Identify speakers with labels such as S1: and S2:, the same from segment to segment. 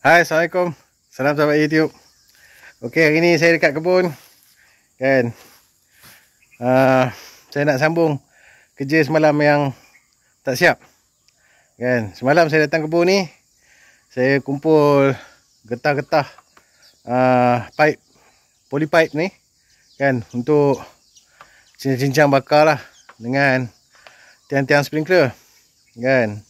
S1: Hai, Assalamualaikum. Salam sahabat YouTube. Okey, hari ni saya dekat kebun. Kan. Saya nak sambung kerja semalam yang tak siap. Kan. Semalam saya datang kebun ni, saya kumpul getah-getah pipe, polypipe ni. Kan, untuk cincang bakar lah dengan tiang-tiang sprinkler. Kan.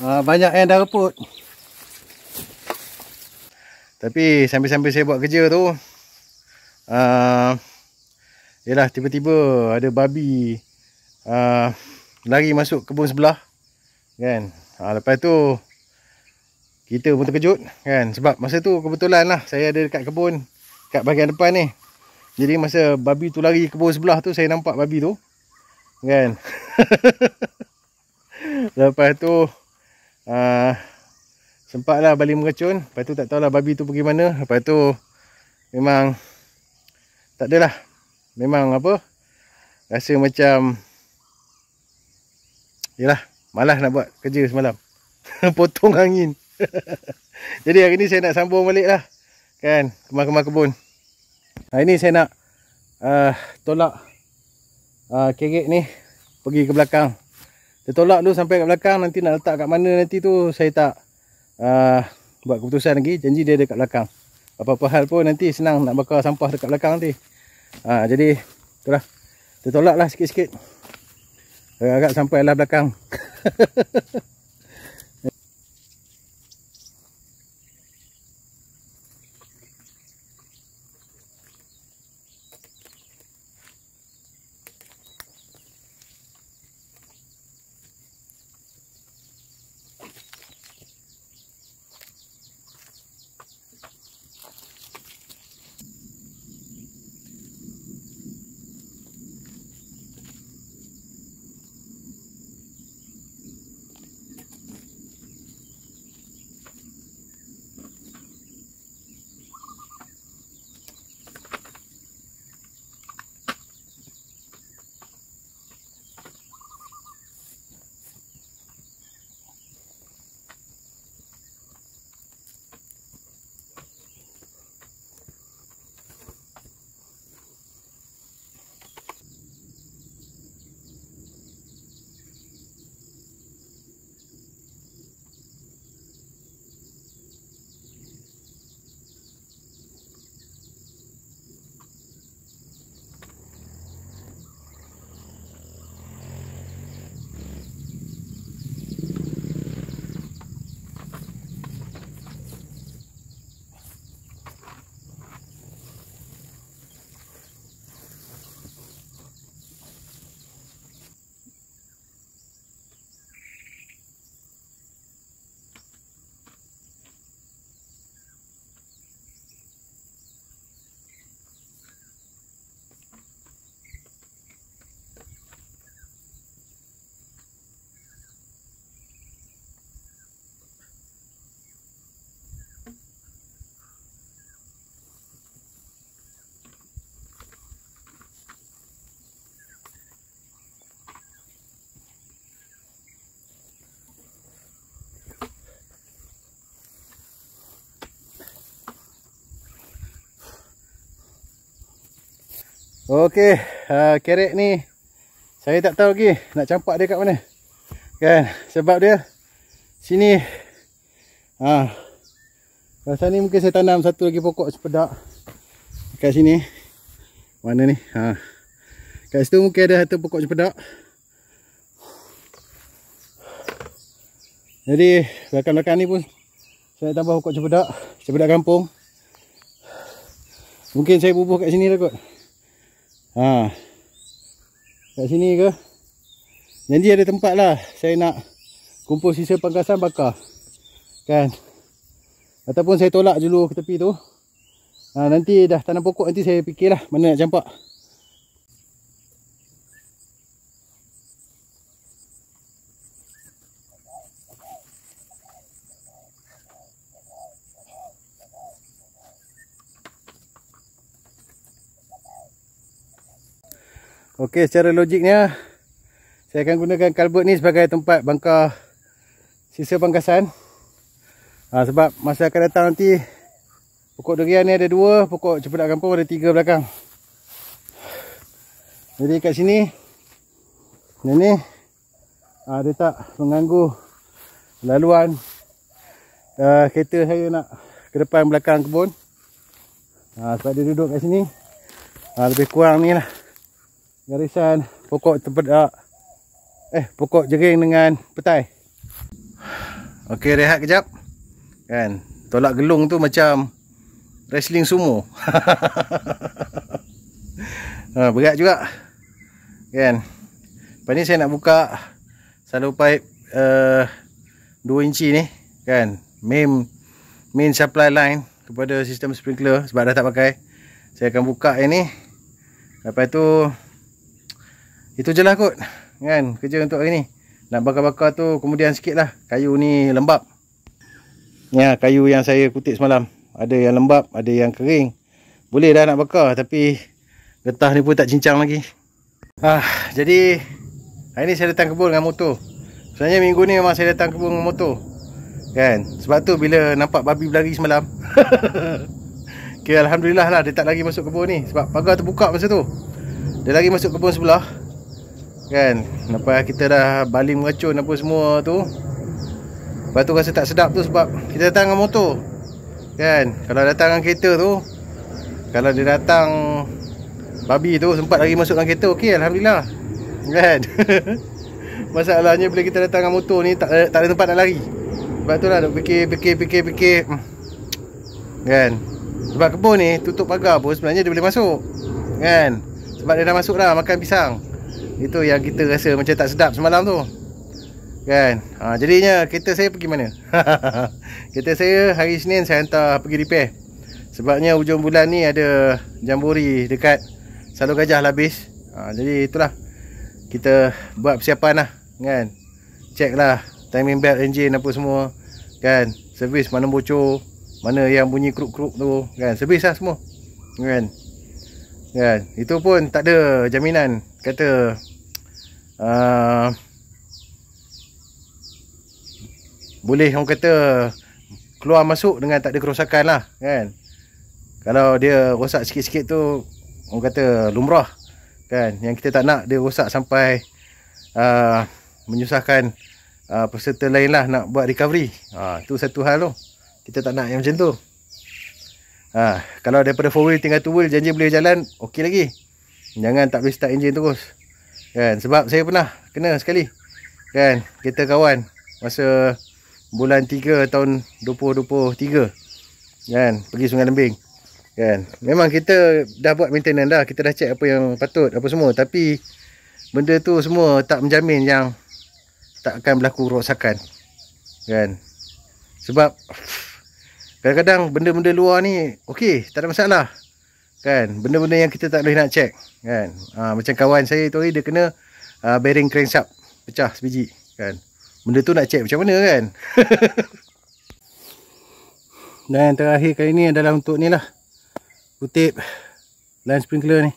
S1: Banyak yang dah reput. Tapi sambil-sambil saya buat kerja tu, yalah, tiba-tiba ada babi lari masuk kebun sebelah. Kan. Lepas tu kita pun terkejut. Kan. Sebab masa tu kebetulan lah saya ada dekat kebun, kat bahagian depan ni. Jadi masa babi tu lari kebun sebelah tu, saya nampak babi tu. Kan. Lepas tu sempatlah balik meracun. Lepas tu tak tahulah babi tu pergi mana. Lepas tu memang tak adalah. Memang apa, rasa macam, yalah, malas nak buat kerja semalam. Potong angin. Jadi hari ni saya nak sambung balik lah. Kan, kemar-kemar kebun. Hari ni saya nak tolak kerek ni pergi ke belakang. Saya tolak dulu sampai kat belakang. Nanti nak letak kat mana nanti tu saya tak buat keputusan lagi. Janji dia ada kat belakang. Apa-apa hal pun nanti senang nak bakar sampah dekat belakang nanti. Jadi itulah, kita tolak lah sikit-sikit. Agak sampai lah belakang. Okey, kerek ni saya tak tahu lagi nak campak dia kat mana. Kan, sebab dia sini Kawasan ni mungkin saya tanam satu lagi pokok cempedak kat sini. Mana ni? Kat situ mungkin ada satu pokok cempedak. Jadi belakang-belakang ni pun saya tambah pokok cempedak. Cempedak kampung. Mungkin saya bubuh kat sini lah kot. Kat sini ke? Janji ada tempat lah saya nak kumpul sisa pangkasan bakar. Kan? Ataupun saya tolak dulu ke tepi tu. Nanti dah tanam pokok, nanti saya fikirlah mana nak campak. Okey, secara logiknya saya akan gunakan kalbut ni sebagai tempat bangkar sisa pangkasan. Sebab masa akan datang nanti pokok durian ni ada 2, pokok cempedak kampung ada 3 belakang. Jadi kat sini ni dia tak mengganggu laluan kereta saya nak ke depan belakang kebun. Sebab dia duduk kat sini. Lebih kurang ni lah garisan pokok cempedak, pokok jering dengan petai. Okey, rehat kejap. Kan, tolak gelung tu macam wrestling sumo. Berat juga. Kan. Lepas ni saya nak buka salur pipe 2 inci ni, kan. Main supply line kepada sistem sprinkler sebab dah tak pakai. Saya akan buka yang ni. Lepas tu itu je lah kot. Kan, kerja untuk hari ni. Nak bakar-bakar tu kemudian sikit lah. Kayu ni lembap. Ya, kayu yang saya kutip semalam. Ada yang lembap, ada yang kering. Boleh dah nak bakar, tapi getah ni pun tak cincang lagi. Jadi hari ni saya datang kebun dengan motor. Sebenarnya minggu ni memang saya datang kebun dengan motor. Kan? Sebab tu bila nampak babi berlari semalam. Okay, alhamdulillah lah dia tak lagi masuk kebun ni. Sebab pagar terbuka masa tu. Dia lagi masuk kebun sebelah. Kan? Lepas kita dah baling meracun apa semua tu. Lepas tu rasa tak sedap tu sebab kita datang dengan motor. Kan? Kalau datang dengan kereta tu, kalau dia datang babi tu sempat lagi masuk dengan kereta, okey, alhamdulillah. Kan? Masalahnya bila kita datang dengan motor ni tak ada tempat nak lari. Sebab tu lah nak fikir. Kan? Sebab kebun ni tutup pagar pun sebenarnya dia boleh masuk. Kan? Sebab dia dah masuk dah makan pisang. Itu yang kita rasa macam tak sedap semalam tu. Kan? Jadinya kereta saya pergi mana? Kereta saya hari Isnin saya hantar pergi repair. Sebabnya hujung bulan ni ada jambori dekat Salur Gajah lah habis. Jadi itulah kita buat persiapan lah. Kan? Check lah timing belt engine apa semua. Kan? Servis mana bocor, mana yang bunyi kruk-kruk tu. Kan? Servis lah semua. Kan? Kan? Itu pun tak ada jaminan. Kata boleh orang kata keluar masuk dengan tak ada kerosakan lah. Kan? Kalau dia rosak sikit-sikit tu orang kata lumrah. Kan? Yang kita tak nak dia rosak sampai menyusahkan peserta lain lah nak buat recovery. Tu satu hal tu. Kita tak nak yang macam tu. Kalau daripada 4 wheel tinggal 2 wheel janji boleh jalan, okey lagi. Jangan tak boleh start enjin terus. Kan? Sebab saya pernah kena sekali. Kan? Kereta kawan masa bulan 3 tahun 2023. Kan? Pergi Sungai Lembing. Kan? Memang kita dah buat maintenance dah. Kita dah check apa yang patut, apa semua. Tapi benda tu semua tak menjamin yang tak akan berlaku rosakan. Kan? Sebab kadang-kadang benda-benda luar ni okey, tak ada masalah. Kan? Benda-benda yang kita tak boleh nak check. Kan? Macam kawan saya tu dia kena bearing crankshaft pecah sebiji. Kan? Benda tu nak check macam mana kan? Dan yang terakhir kali ni adalah untuk ni lah, kutip line sprinkler ni.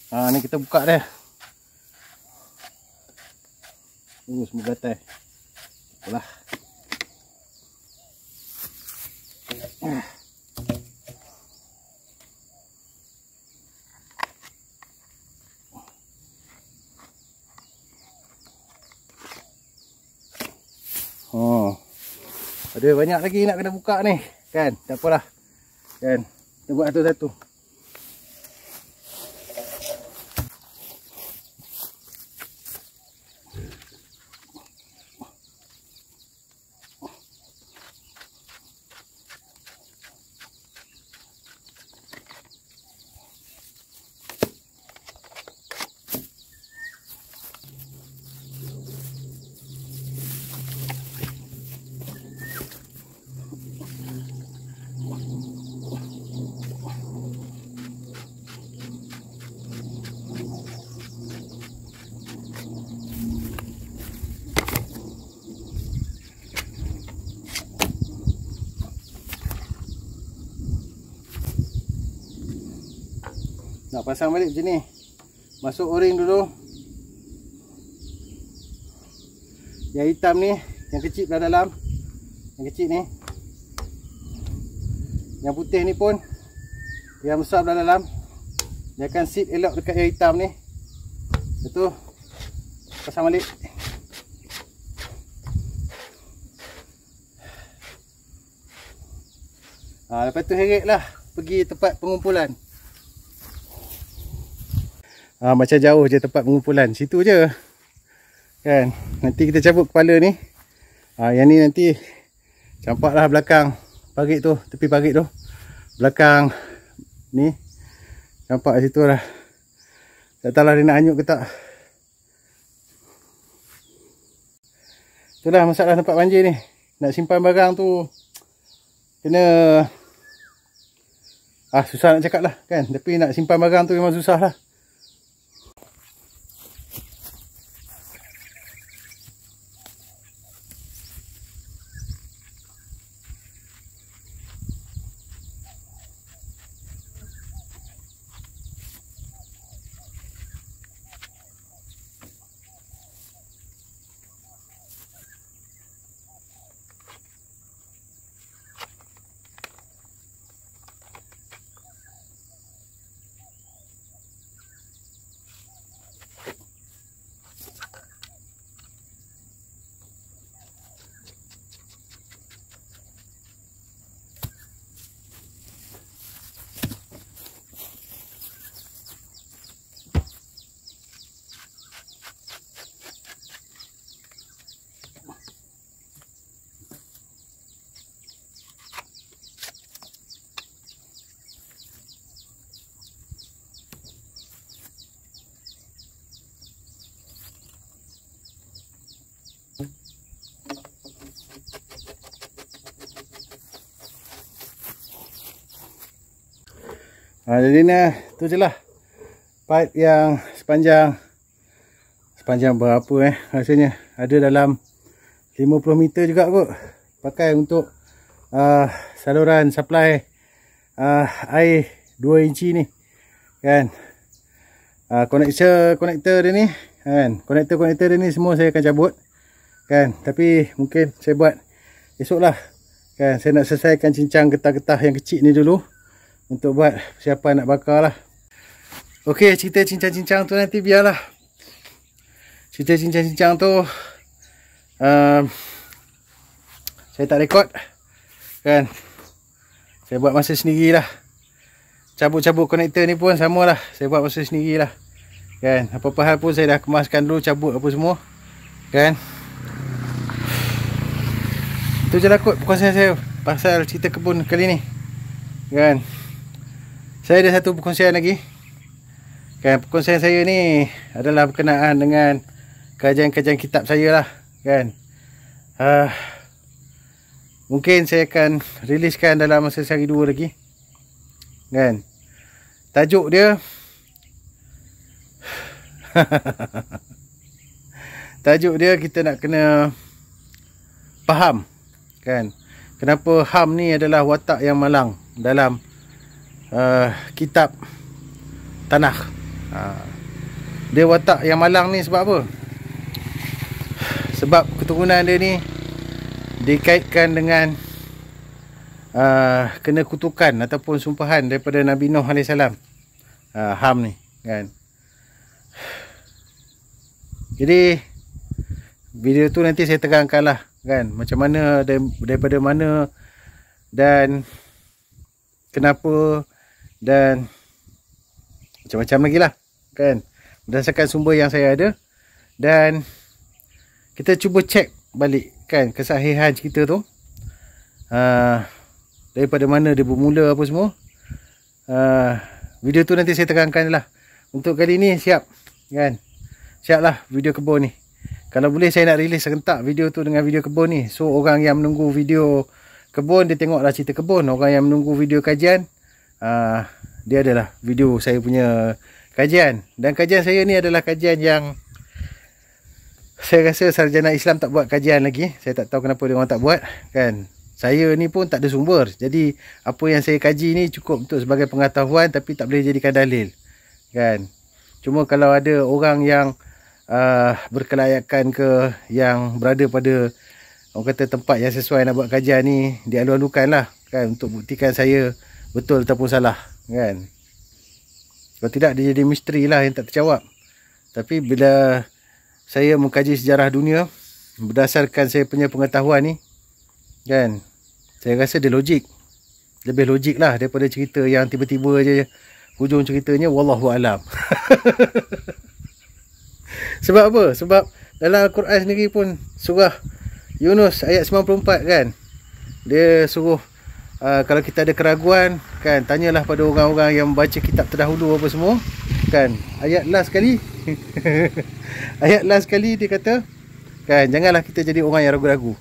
S1: Ni kita buka dia. Tunggu semua gatal. Itulah. Ada banyak lagi nak kena buka ni, kan? Tak apalah. Kan? Kita buat satu-satu. Nak pasang balik macam ni. Masuk o-ring dulu. Yang hitam ni, yang kecil belah dalam. Yang kecil ni. Yang putih ni pun, yang besar belah dalam. Dia akan sit elok dekat yang hitam ni. Lepas tu pasang balik. Lepas tu heret lah pergi tempat pengumpulan. Macam jauh je tempat pengumpulan. Situ je. Kan. Nanti kita cabut kepala ni. Yang ni nanti campaklah belakang parit tu. Tepi parit tu. Belakang ni. Campak kat situ lah. Tak tahulah dia nak hanyut ke tak. Itulah masalah tempat banjir ni. Nak simpan barang tu kena susah nak cakap lah kan. Tapi nak simpan barang tu memang susah lah. Jadi ni tu je lah pipe yang sepanjang berapa rasanya ada dalam 50 meter juga kot. Pakai untuk saluran supply air 2 inci ni kan. Konektor dia ni kan, konektor dia ni semua saya akan cabut kan. Tapi mungkin saya buat esok lah kan. Saya nak selesaikan cincang getah-getah yang kecil ni dulu untuk buat persiapan nak bakar lah. Okey, cerita cincang-cincang tu nanti biarlah. Cerita cincang-cincang tu saya tak rekod kan. Saya buat masa sendirilah. Cabut-cabut konektor ni pun sama lah. Saya buat masa sendirilah kan. Apa-apa hal pun saya dah kemaskan dulu, cabut apa semua kan. Itu je lah kot perkongsian saya pasal cerita kebun kali ni kan. Saya ada satu perkongsian lagi kan. Perkongsian saya ni adalah berkenaan dengan kajian-kajian kitab saya lah kan. Mungkin saya akan riliskan dalam masa sehari dua lagi kan. Tajuk dia tajuk dia kita nak kena faham kan, kenapa Ham ni adalah watak yang malang dalam kitab tanah Dia watak yang malang ni sebab apa? Sebab keturunan dia ni dikaitkan dengan kena kutukan ataupun sumpahan daripada Nabi Nuh AS. Ham ni kan. Jadi video tu nanti saya terangkan lah kan, macam mana, daripada mana dan kenapa dan macam-macam lagi lah kan, berdasarkan sumber yang saya ada. Dan kita cuba cek balik kan kesahihan cerita tu, daripada mana dia bermula apa semua. Video tu nanti saya terangkan lah. Untuk kali ni siap kan, siap lah video kebun ni. Kalau boleh saya nak release serentak video tu dengan video kebun ni. So orang yang menunggu video kebun, dia tengoklah cerita kebun. Orang yang menunggu video kajian, dia adalah video saya punya kajian. Dan kajian saya ni adalah kajian yang saya rasa sarjana Islam tak buat kajian lagi. Saya tak tahu kenapa dia orang tak buat kan. Saya ni pun tak ada sumber. Jadi apa yang saya kaji ni cukup untuk sebagai pengetahuan, tapi tak boleh jadikan dalil kan. Cuma kalau ada orang yang berkelayakan ke, yang berada pada orang kata tempat yang sesuai nak buat kajian ni, dialu-alukan lah kan, untuk buktikan saya betul ataupun salah kan. Kalau tidak, dia jadi misteri lah yang tak terjawab. Tapi bila saya mengkaji sejarah dunia berdasarkan saya punya pengetahuan ni kan, saya rasa dia logik. Lebih logik lah daripada cerita yang tiba-tiba je hujung ceritanya wallahu alam. Sebab apa? Sebab dalam Al-Quran sendiri pun, surah Yunus ayat 94 kan, dia suruh kalau kita ada keraguan kan, tanyalah pada orang-orang yang membaca kitab terdahulu apa semua kan. Ayat last sekali ayat last sekali dia kata kan, janganlah kita jadi orang yang ragu-ragu.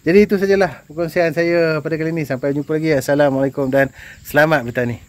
S1: Jadi itu sajalah perkongsian saya pada kali ini. Sampai jumpa lagi. Assalamualaikum dan selamat bertani.